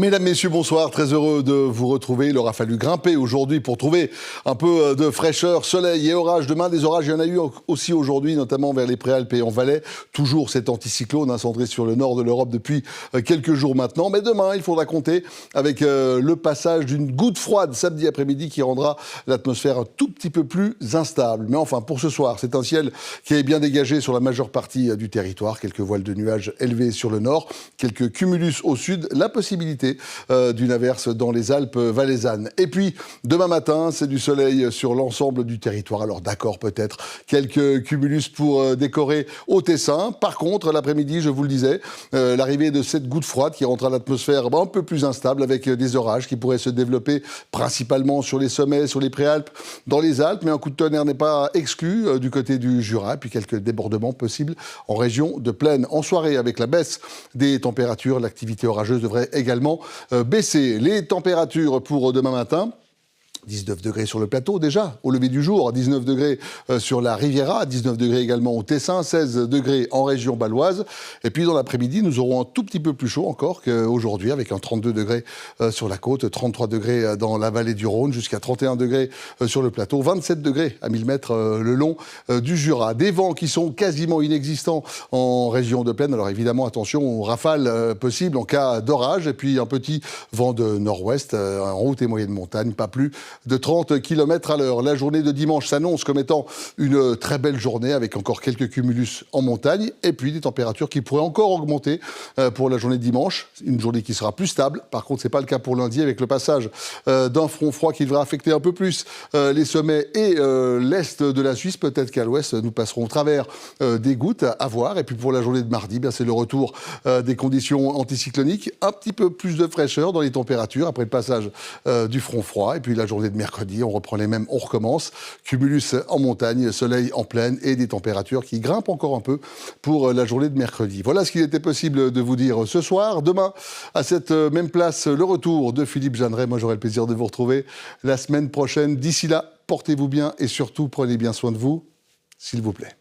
Mesdames, Messieurs, bonsoir. Très heureux de vous retrouver. Il aura fallu grimper aujourd'hui pour trouver un peu de fraîcheur, soleil et orage. Demain, des orages, il y en a eu aussi aujourd'hui, notamment vers les Préalpes et en Valais. Toujours cet anticyclone centré sur le nord de l'Europe depuis quelques jours maintenant. Mais demain, il faudra compter avec le passage d'une goutte froide samedi après-midi qui rendra l'atmosphère un tout petit peu plus instable. Mais enfin, pour ce soir, c'est un ciel qui est bien dégagé sur la majeure partie du territoire. Quelques voiles de nuages élevés sur le nord, quelques cumulus au sud, la possibilité d'une averse dans les Alpes valaisannes. Et puis, demain matin, c'est du soleil sur l'ensemble du territoire. Alors d'accord, peut-être quelques cumulus pour décorer au Tessin. Par contre, l'après-midi, je vous le disais, l'arrivée de cette goutte froide qui rendra l'atmosphère un peu plus instable avec des orages qui pourraient se développer principalement sur les sommets, sur les Préalpes, dans les Alpes. Mais un coup de tonnerre n'est pas exclu du côté du Jura. Et puis quelques débordements possibles en région de plaine. En soirée, avec la baisse des températures, l'activité orageuse devrait également baisser. Les températures pour demain matin: 19 degrés sur le plateau déjà, au lever du jour, 19 degrés sur la Riviera, 19 degrés également au Tessin, 16 degrés en région baloise. Et puis dans l'après-midi, nous aurons un tout petit peu plus chaud encore qu'aujourd'hui, avec un 32 degrés sur la côte, 33 degrés dans la vallée du Rhône, jusqu'à 31 degrés sur le plateau, 27 degrés à 1000 mètres le long du Jura. Des vents qui sont quasiment inexistants en région de plaine. Alors évidemment, attention aux rafales possibles en cas d'orage. Et puis un petit vent de nord-ouest en haute et moyenne montagne, pas plus de 30 km à l'heure. La journée de dimanche s'annonce comme étant une très belle journée avec encore quelques cumulus en montagne et puis des températures qui pourraient encore augmenter pour la journée de dimanche. Une journée qui sera plus stable. Par contre, c'est pas le cas pour lundi avec le passage d'un front froid qui devrait affecter un peu plus les sommets et l'est de la Suisse. Peut-être qu'à l'ouest, nous passerons au travers des gouttes à voir. Et puis pour la journée de mardi, c'est le retour des conditions anticycloniques. Un petit peu plus de fraîcheur dans les températures après le passage du front froid. Et puis la journée de mercredi, on reprend les mêmes, on recommence. Cumulus en montagne, soleil en plaine et des températures qui grimpent encore un peu pour la journée de mercredi. Voilà ce qu'il était possible de vous dire ce soir. Demain, à cette même place, le retour de Philippe Jeanneret. Moi, j'aurai le plaisir de vous retrouver la semaine prochaine. D'ici là, portez-vous bien et surtout, prenez bien soin de vous, s'il vous plaît.